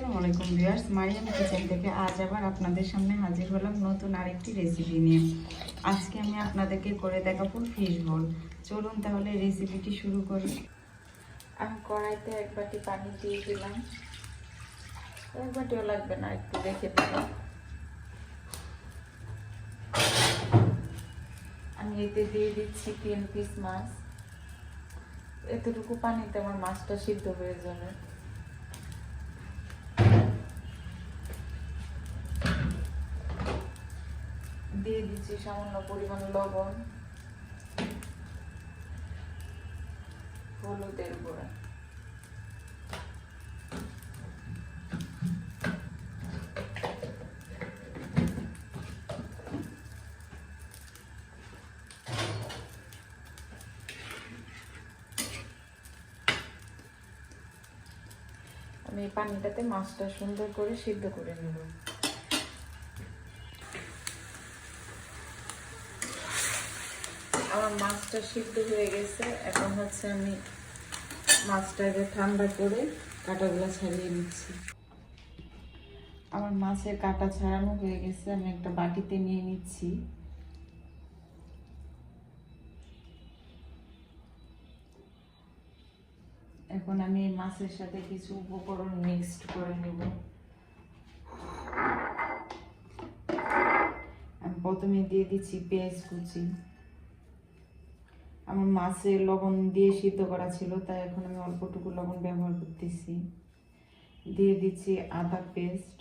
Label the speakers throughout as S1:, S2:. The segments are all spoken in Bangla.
S1: আসসালামু আলাইকুম ভিউয়ার্স, মারিয়াম কিচেন থেকে আজ আবার আপনাদের সামনে হাজির হলাম নতুন আরেকটি রেসিপি নিয়ে। আজকে আমি আপনাদেরকে করে দেখাবো ফিশ বোল। চলুন তাহলে রেসিপিটি শুরু করি। আমি কড়াইতে এক বাটি পানি দিয়ে দিলাম, এক বাটিও লাগবে না, একটু রেখে দিলাম। আমি এতে দিয়ে দিচ্ছি 3 পিস মাছ। এতটুকু পানিতে আমার মাছটা সিদ্ধ হয়ে যাবে। দিয়ে দিচ্ছি সামান্য পরিমাণ লবণ, হলুদের গুঁড়া, আমি এই পানিটাতে মাছটা সুন্দর করে সিদ্ধ করে নেব। আমার মাছটা সিদ্ধ হয়ে গেছে। এখন হচ্ছে আমি মাছটাকে ঠান্ডা করে কাঁটাগুলো ছাড়িয়ে নিচ্ছি। আমার মাছের কাঁটা ছাড়ানো হয়ে গেছে, আমি একটা বাটিতে নিয়ে নিচ্ছি। এখন আমি এই মাছের সাথে কিছু উপকরণ মিক্সড করে নেব। আমি প্রথমে দিয়ে দিচ্ছি পেঁয়াজ কুচি। আমার মাছে লবণ দিয়ে সিদ্ধ করা ছিল, তাই এখন আমি অল্পটুকু লবণ ব্যবহার করতেছি। দিয়ে দিচ্ছি আদা পেস্ট,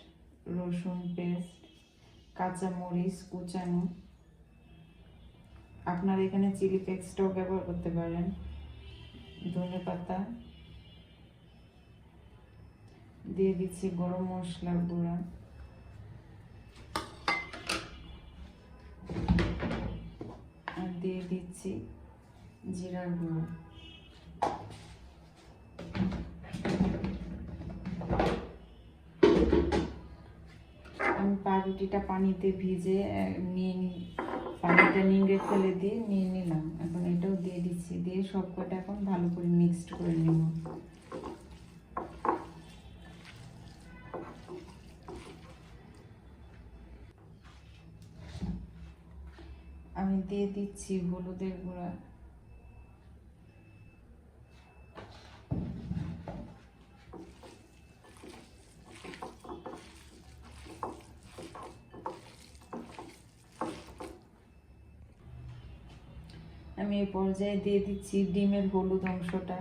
S1: রসুন পেস্ট, কাঁচা মরিচ কুচানো। আপনারা এখানে চিলি পেস্টও ব্যবহার করতে পারেন। ধনেপাতা, দিয়ে দিচ্ছি গরম মশলার গুঁড়া, আর দিয়ে দিচ্ছি জিরার গুঁড়ো। আমি পাউরুটিটা পানিতে ভিজে পানিটা নিংড়ে ফেলে দিয়ে নিয়ে নিলাম। এখন এটাও দিয়ে দিচ্ছি, দিয়ে সব কটা এখন ভালো করে মিক্সড করে নেব। আমি দিয়ে দিচ্ছি হলুদের গুঁড়া, আমি এই পর্যায়ে দিয়ে দিচ্ছি ডিমের হলুদ অংশটা,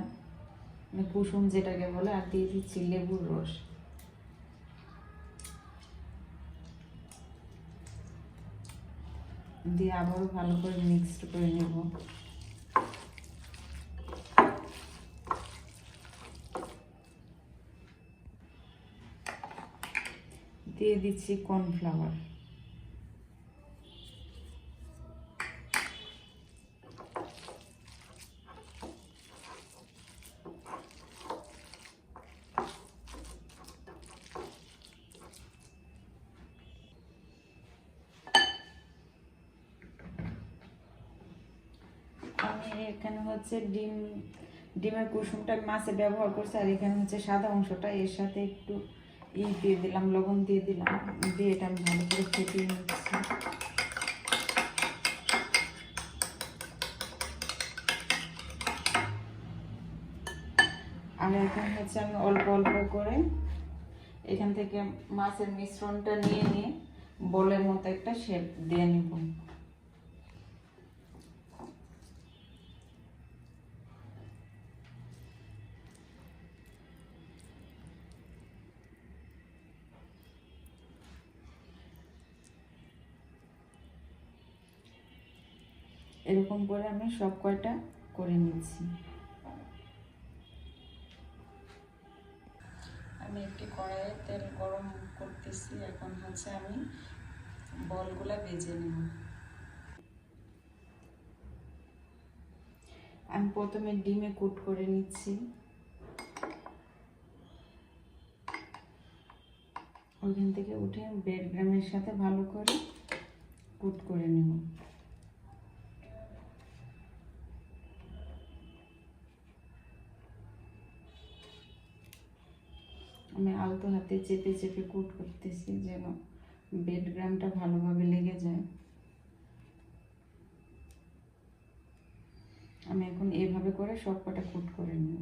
S1: মানে কুসুম যেটাকে বলে, আর দিয়ে দিচ্ছি লেবুর রস। দিয়ে আবারও ভালো করে মিক্সড করে নেব। দিয়ে দিচ্ছি কর্নফ্লাওয়ার। আমি এখানে হচ্ছে ডিমের কুসুমটা মাছে ব্যবহার করছি, আর এখানে হচ্ছে সাদা অংশটা, এর সাথে একটু দিয়ে দিলাম, লবণ দিয়ে দিলাম, দিয়ে এটা আমি ভালো করে ফেটিয়ে নিচ্ছি। আর এখন হচ্ছে আমি অল্প অল্প করে এখান থেকে মাছের মিশ্রণটা নিয়ে বলের মতো একটা শেপ দিয়ে নিব। এরকম করে আমি সব কয়টা করে নিচ্ছি। আমি একটি কড়াইয়ে তেল গরম করতেছি। এখন হচ্ছে আমি বলগুলা ভেজে নেব। আমি প্রথমে ডিমে কোট করে নিচ্ছি, ওইখান থেকে উঠে ব্রেড ক্রামের সাথে ভালো করে কোট করে নেব। আমি আলতো হাতে চেপে চেপে কুট করতেছি যেন বেড গ্রামটা ভালোভাবে লেগে যায়। আমি এখন এইভাবে করে সব কটা কুট করে নেব।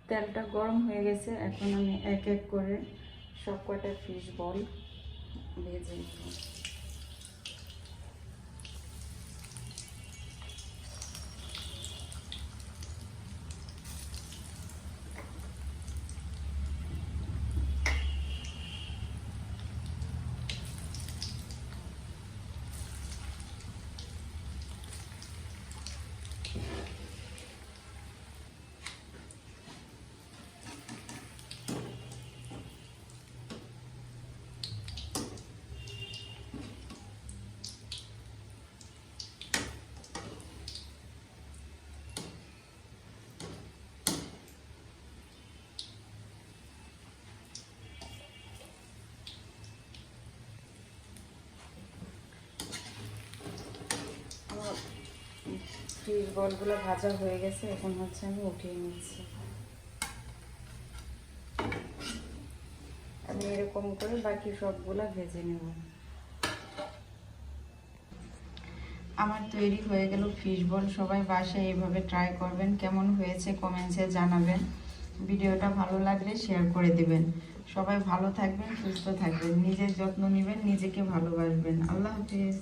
S1: তেলটা গরম হয়ে গেছে, এখন আমি এক এক করে সব কটা ফিশ বল ভেজে নেব। ফিশ বলগুলো ভাজা হয়ে গেছে, এখন হচ্ছে আমি উঠিয়ে নিচ্ছি। আমি এরকম করে বাকি সবগুলা ভেজে নেব। আমার তৈরি হয়ে গেল ফিশ বল। সবাই বাসায় এইভাবে ট্রাই করবেন, কেমন হয়েছে কমেন্টসে জানাবেন। ভিডিওটা ভালো লাগলে শেয়ার করে দিবেন। সবাই ভালো থাকবেন, সুস্থ থাকবেন, নিজের যত্ন নেবেন, নিজেকে ভালোবাসবেন। আল্লাহ হাফিজ।